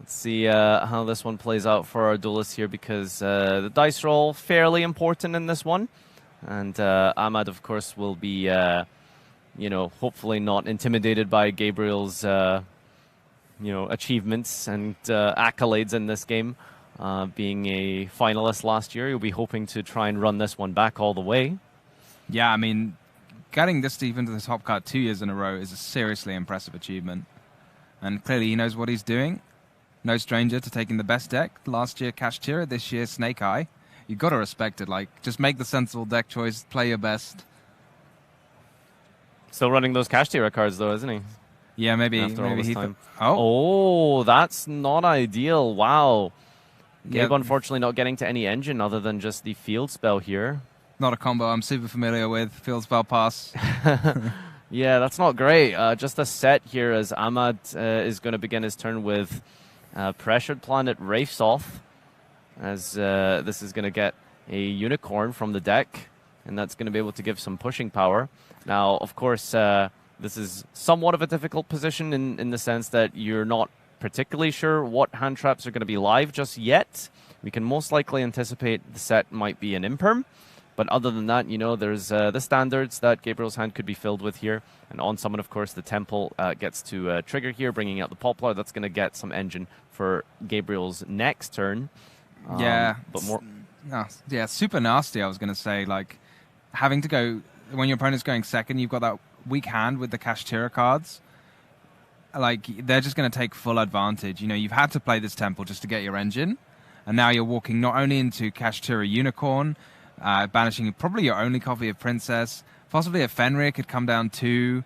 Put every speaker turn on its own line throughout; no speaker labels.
Let's see how this one plays out for our duelists here, because the dice roll fairly important in this one. And Ahmad, of course, will be, hopefully not intimidated by Gabriel's, achievements and accolades in this game. Being a finalist last year, he'll be hoping to try and run this one back all the way.
Yeah, I mean, getting this deep into the top card 2 years in a row is a seriously impressive achievement. And clearly he knows what he's doing. No stranger to taking the best deck. Last year, Kashtira, this year, Snake Eye. You've got to respect it. Like, just make the sensible deck choice, play your best.
Still running those Kashtira cards, though, isn't he?
Yeah, maybe he...
Oh, that's not ideal. Wow. Gabe,
Yeah.
unfortunately, not getting to any engine other than just the field spell here.
Not a combo I'm super familiar with. Field spell pass.
Yeah, that's not great. Just a set here as Ahmad is going to begin his turn with Pressured Planet Wraithsoth, as this is going to get a Unicorn from the deck, and that's going to be able to give some pushing power. Now, of course, this is somewhat of a difficult position in the sense that you're not particularly sure what hand traps are going to be live just yet. We can most likely anticipate the set might be an Imperm. But other than that, there's the standards that Gabriel's hand could be filled with here. And on summon, of course, the Temple gets to trigger here, bringing out the Poplar. That's going to get some engine for Gabriel's next turn.
Yeah.
But more...
Yeah, super nasty, I was going to say. Like, having to go... When your opponent's going second, you've got that weak hand with the Kashtira cards. Like, they're just going to take full advantage. You've had to play this Temple just to get your engine. And now you're walking not only into Kashtira Unicorn... banishing probably your only copy of Princess. Possibly a Fenrir could come down too.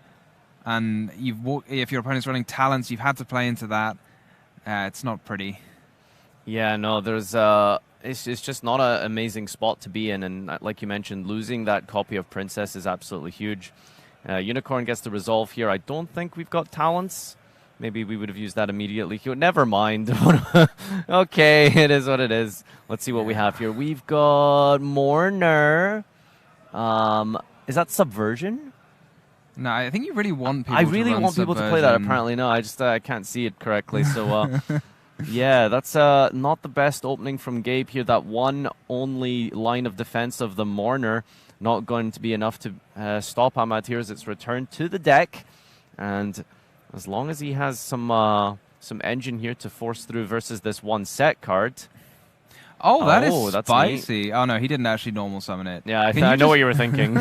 And if your opponent's running Talents, you've had to play into that. It's not pretty.
Yeah, no, there's it's just not an amazing spot to be in. And like you mentioned, losing that copy of Princess is absolutely huge. Unicorn gets the resolve here. I don't think we've got Talents. Maybe we would have used that immediately. Never mind. Okay, it is what it is. Let's see what we have here. We've got Mourner. Is that Subversion?
No, I think you really want people
I
to
really
run
want people to play that. Apparently, no. I just I can't see it correctly. So, yeah, that's not the best opening from Gabe here. That one only line of defense of the Mourner not going to be enough to stop Ahmad here as it's returned to the deck. And... as long as he has some engine here to force through versus this one set card.
Oh, that's spicy.
Neat.
Oh, no, he didn't actually normal summon it.
Yeah, I know what you were thinking.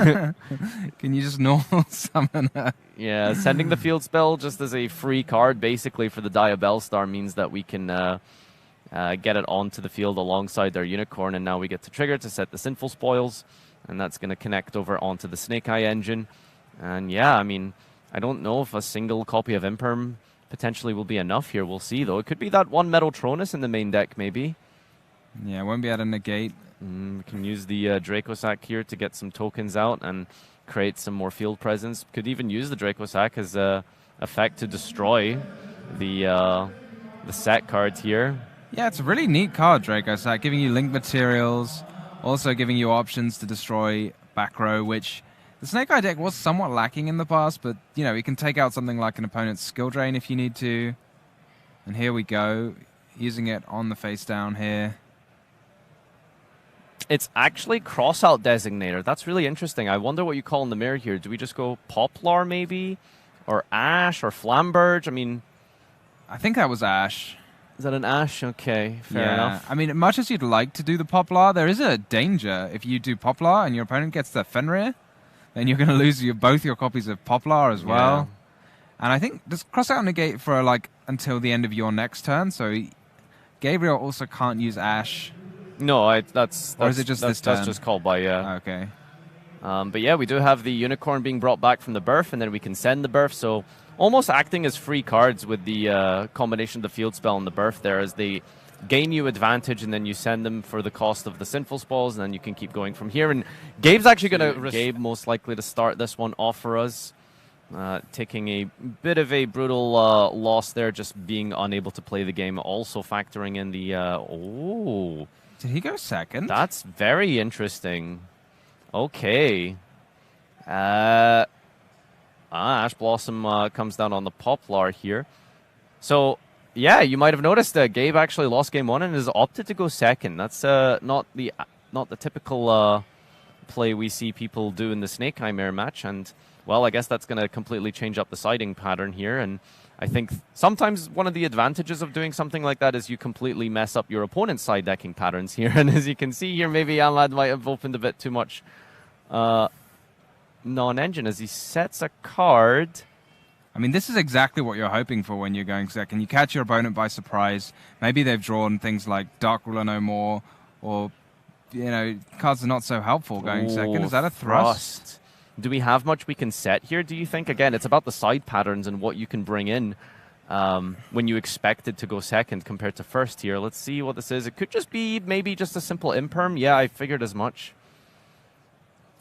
Can you just normal summon it?
Yeah, sending the field spell just as a free card, basically, for the Diabell Star means that we can get it onto the field alongside their Unicorn, and now we get to trigger to set the Sinful Spoils, and that's going to connect over onto the Snake Eye engine. And yeah, I mean... I don't know if a single copy of Imperm potentially will be enough here. We'll see, though. It could be that one Metal Tronus in the main deck, maybe.
Yeah, won't be able to negate.
We can use the Dracosack here to get some tokens out and create some more field presence. Could even use the Dracosack as a effect to destroy the set card here.
Yeah, it's a really neat card, Dracosack, giving you link materials, also giving you options to destroy back row, which... the Snake Eye deck was somewhat lacking in the past, but, you can take out something like an opponent's skill drain if you need to. And here we go, using it on the face down here.
It's actually Crossout Designator. That's really interesting. I wonder what you call in the mirror here. Do we just go Poplar, maybe? Or Ash, or Flamberge? I mean...
I think that was Ash.
Is that an Ash? Okay, fair enough.
I mean, much as you'd like to do the Poplar, there is a danger if you do Poplar and your opponent gets the Fenrir. Then you're going to lose both your copies of Poplar as well. Yeah. And I think just cross out negate for until the end of your next turn. So Gabriel also can't use Ash.
No, that's
or is it just this turn?
That's just called by, yeah.
Okay.
But yeah, we do have the Unicorn being brought back from the Birth, and then we can send the Birth. So almost acting as free cards with the combination of the field spell and the Birth there, as they gain you advantage, and then you send them for the cost of the Sinful Spoils, and then you can keep going from here. And Gabe's actually going to... Gabe most likely to start this one off for us. Taking a bit of a brutal loss there, just being unable to play the game. Also factoring in the... oh.
Did he go second?
That's very interesting. Okay. Ash Blossom comes down on the Poplar here. So... Yeah, you might have noticed that Gabe actually lost game 1 and has opted to go second. That's not the typical play we see people do in the Snake Eye Mare match. And, well, I guess that's going to completely change up the siding pattern here. And I think sometimes one of the advantages of doing something like that is you completely mess up your opponent's side decking patterns here. And as you can see here, maybe Ahmad might have opened a bit too much non-engine as he sets a card.
I mean, this is exactly what you're hoping for when you're going second. You catch your opponent by surprise. Maybe they've drawn things like Dark Ruler No More, or, you know, cards are not so helpful going second. Is that a thrust?
Do we have much we can set here, do you think? Again, it's about the side patterns and what you can bring in when you expected to go second compared to first here. Let's see what this is. It could just be maybe just a simple imperm. Yeah, I figured as much.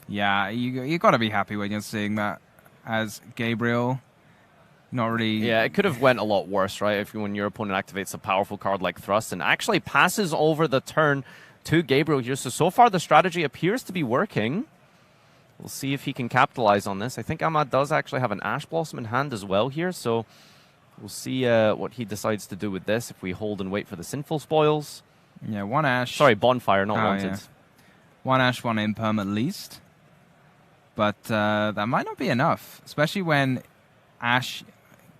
Yeah, you got to be happy when you're seeing that as Gabriel. Not really.
Yeah, it could have went a lot worse, right? If when your opponent activates a powerful card like Thrust and actually passes over the turn to Gabriel here. So far the strategy appears to be working. We'll see if he can capitalize on this. I think Ahmad does actually have an Ash Blossom in hand as well here, so we'll see what he decides to do with this if we hold and wait for the Sinful Spoils.
Yeah, one Ash.
Sorry, Bonfire, not wanted.
Yeah. One Ash, one Imperm at least. But that might not be enough, especially when Ash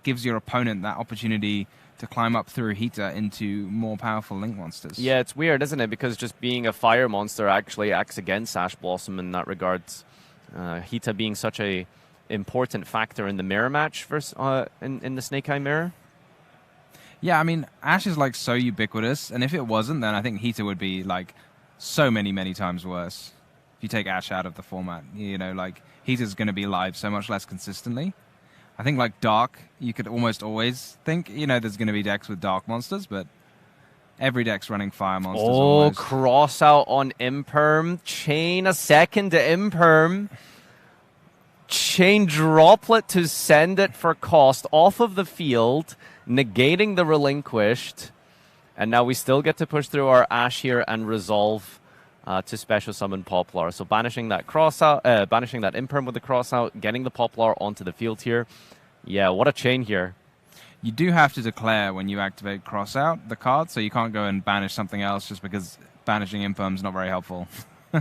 gives your opponent that opportunity to climb up through Heater into more powerful Link monsters.
Yeah, it's weird, isn't it? Because just being a fire monster actually acts against Ash Blossom in that regard. Heater being such a important factor in the mirror match versus, in the Snake Eye Mirror.
Yeah, I mean, Ash is like so ubiquitous, and if it wasn't, then I think Heater would be like so many times worse. If you take Ash out of the format, you know, like Heater's going to be live so much less consistently. I think like Dark, you could almost always think, you know, there's going to be decks with Dark monsters, but every deck's running Fire monsters.
Oh, cross out on Imperm. Chain a second to Imperm. Chain Droplet to send it for cost off of the field, negating the Relinquished. And now we still get to push through our Ash here and resolve to special summon Poplar. So banishing that banishing that Imperm with the cross out, getting the Poplar onto the field here. Yeah, what a chain here.
You do have to declare when you activate cross out the card, so you can't go and banish something else just because banishing Imperm is not very helpful.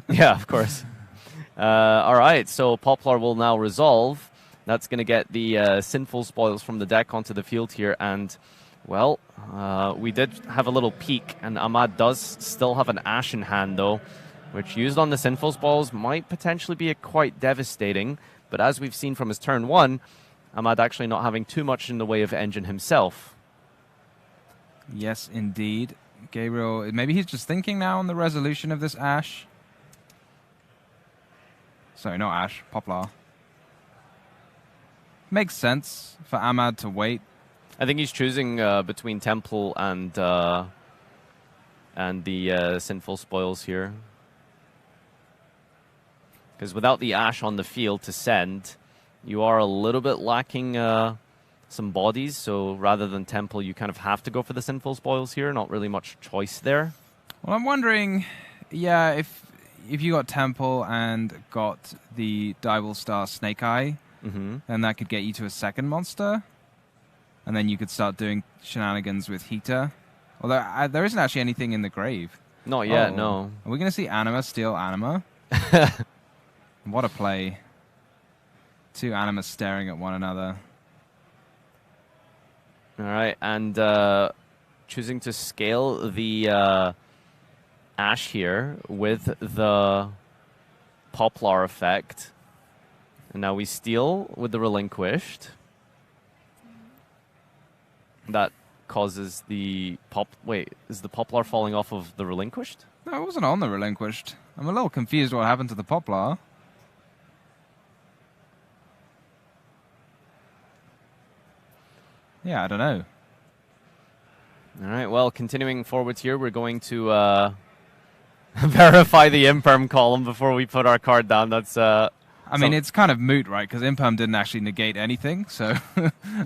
Yeah, of course. All right, so Poplar will now resolve. That's going to get the Sinful Spoils from the deck onto the field here. And, well, we did have a little peek, and Ahmad does still have an Ash in hand, though, which used on the Sinful Spoils might potentially be quite devastating. But as we've seen from his turn 1, Ahmad actually not having too much in the way of engine himself.
Yes, indeed. Gabriel, maybe he's just thinking now on the resolution of this Ash. Sorry, not Ash, Poplar. Makes sense for Ahmad to wait.
I think he's choosing between Temple and the Sinful Spoils here. Because without the Ash on the field to send, you are a little bit lacking some bodies. So rather than Temple, you kind of have to go for the Sinful Spoils here. Not really much choice there.
Well, I'm wondering, yeah, if you got Temple and got the Dival Star Snake Eye, then that could get you to a second monster. And then you could start doing shenanigans with Heater. Although there isn't actually anything in the grave.
Not yet, no.
Are we going to see Anima steal Anima? What a play. Two Animas staring at one another.
All right, and choosing to scale the Ash here with the Poplar effect. And now we steal with the Relinquished. That causes the Wait, is the Poplar falling off of the Relinquished?
No, it wasn't on the Relinquished. I'm a little confused what happened to the Poplar. Yeah, I don't know.
All right, well, continuing forward here, we're going to verify the Imperm column before we put our card down. That's
I mean, it's kind of moot, right? Because Imperm didn't actually negate anything, so...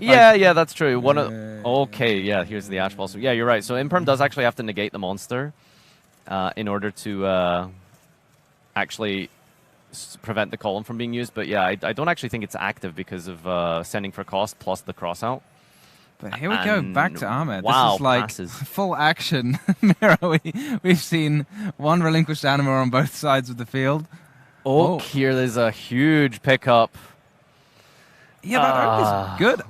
yeah, that's true. Okay, yeah, here's the Ash Blossom. Yeah, you're right. So Imperm does actually have to negate the monster in order to actually prevent the column from being used. But yeah, I don't actually think it's active because of sending for cost plus the cross out.
But here we go, back to Ahmed.
Wow,
this is like
passes.
full action. Miro, we've seen one relinquished anima on both sides of the field.
Oh, here there's a huge pickup.
Yeah, that oak is good.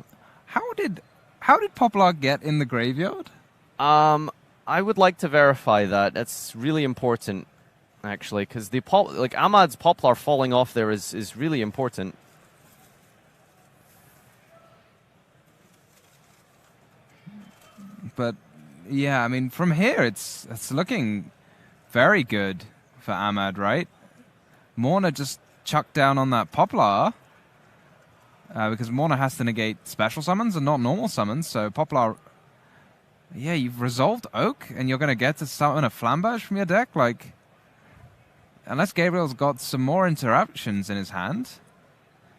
How did Poplar get in the graveyard?
I would like to verify that. That's really important, actually, because the Ahmad's Poplar falling off there is really important.
But yeah, I mean, from here it's looking very good for Ahmad, right? Morna just chucked down on that Poplar because Morna has to negate special summons and not normal summons. So Poplar, yeah, you've resolved Oak, and you're going to get to summon a Flamberge from your deck. Like, unless Gabriel's got some more interruptions in his hand,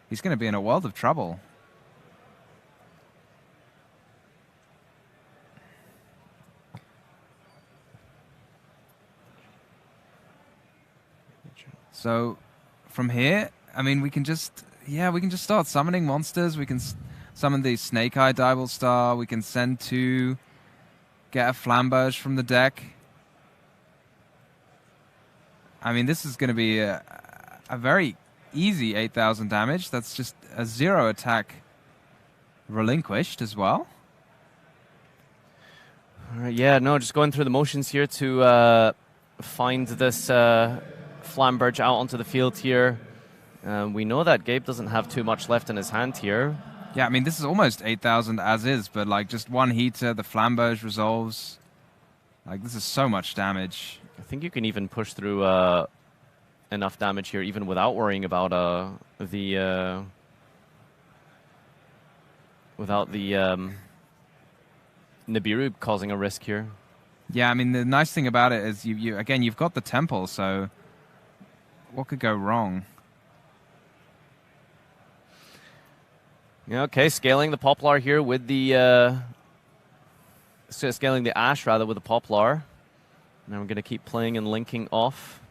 he's going to be in a world of trouble. So from here, I mean, we can just start summoning monsters. We can summon the Snake Eye Dival Star. We can send to get a Flamberge from the deck. I mean, this is going to be a very easy 8,000 damage. That's just a 0 attack relinquished as well.
Yeah, no, just going through the motions here to find this Flamberge out onto the field here. We know that Gabe doesn't have too much left in his hand here.
Yeah, I mean, this is almost 8,000 as is, but like just one heater, the Flamberge resolves. Like, this is so much damage.
I think you can even push through enough damage here, even without worrying about the Nibiru causing a risk here.
Yeah, I mean, the nice thing about it is you've got the temple, so what could go wrong?
Yeah, okay, scaling the Poplar here with the scaling the Ash rather with the Poplar. Now we're going to keep playing and linking off.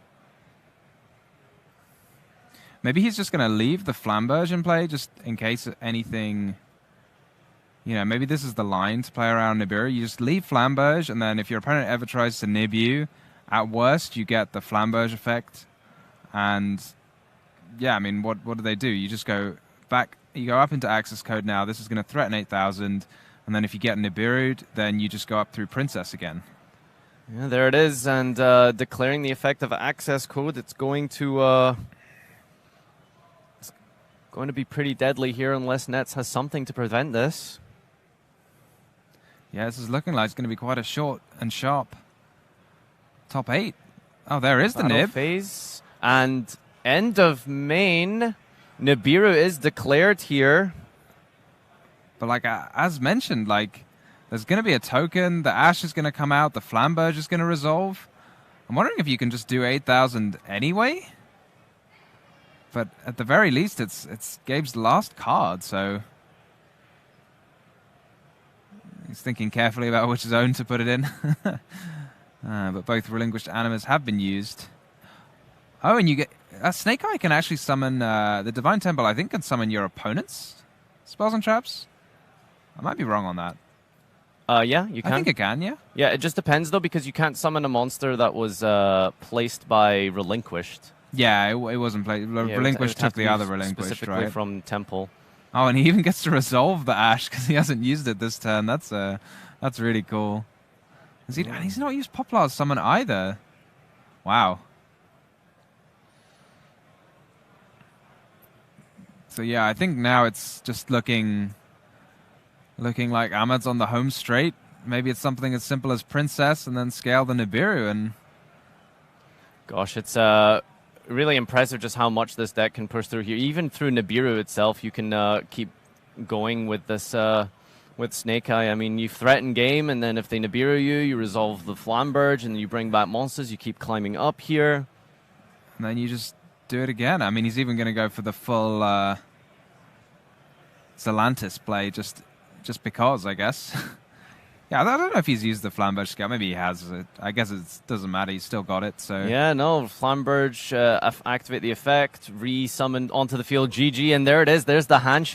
Maybe he's just going to leave the Flamberge in play just in case anything. You know, maybe this is the line to play around Nibiru. You just leave Flamberge, and then if your opponent ever tries to nib you, at worst you get the Flamberge effect. And yeah, I mean, what do they do? You just go back. You go up into access code now. This is going to threaten 8,000. And then if you get Nibiru'd, then you just go up through Princess again.
Yeah, there it is. And declaring the effect of access code, it's going to be pretty deadly here unless Nets has something to prevent this.
Yeah, this is looking like it's going to be quite a short and sharp top 8. Oh, there is the nib.
Phase. And end of main. Nibiru is declared here.
But like as mentioned, like there's going to be a token, the Ash is going to come out, the Flamberge is going to resolve. I'm wondering if you can just do 8,000 anyway. But at the very least, it's Gabe's last card, so he's thinking carefully about which zone to put it in. But both relinquished animas have been used. Oh, and you get Snake Eye can actually summon the Divine Temple. I think can summon your opponent's spells and traps. I might be wrong on that.
Yeah, you can.
I think it can. Yeah.
Yeah, it just depends though because you can't summon a monster that was placed by relinquished.
Yeah, it wasn't played. Relinquished took the other relinquished,
specifically
right?
from Temple.
Oh, and he even gets to resolve the Ash because he hasn't used it this turn. That's really cool. And he's not used Poplar's summon either. Wow. So yeah, I think now it's just looking like Ahmad's on the home straight. Maybe it's something as simple as Princess and then scale the Nibiru. And
gosh, it's really impressive just how much this deck can push through here. Even through Nibiru itself, you can keep going with this with Snake Eye. I mean, you threaten game, and then if they Nibiru you resolve the Flamberge, and you bring back monsters. You keep climbing up here.
And then you just do it again. I mean, he's even going to go for the full Zelantis play just because, I guess. Yeah, I don't know if he's used the Flamberge scale. Maybe he has. I guess it doesn't matter. He's still got it. So
yeah, no, Flamberge activate the effect, re-summoned onto the field. GG, and there it is. There's the handshake.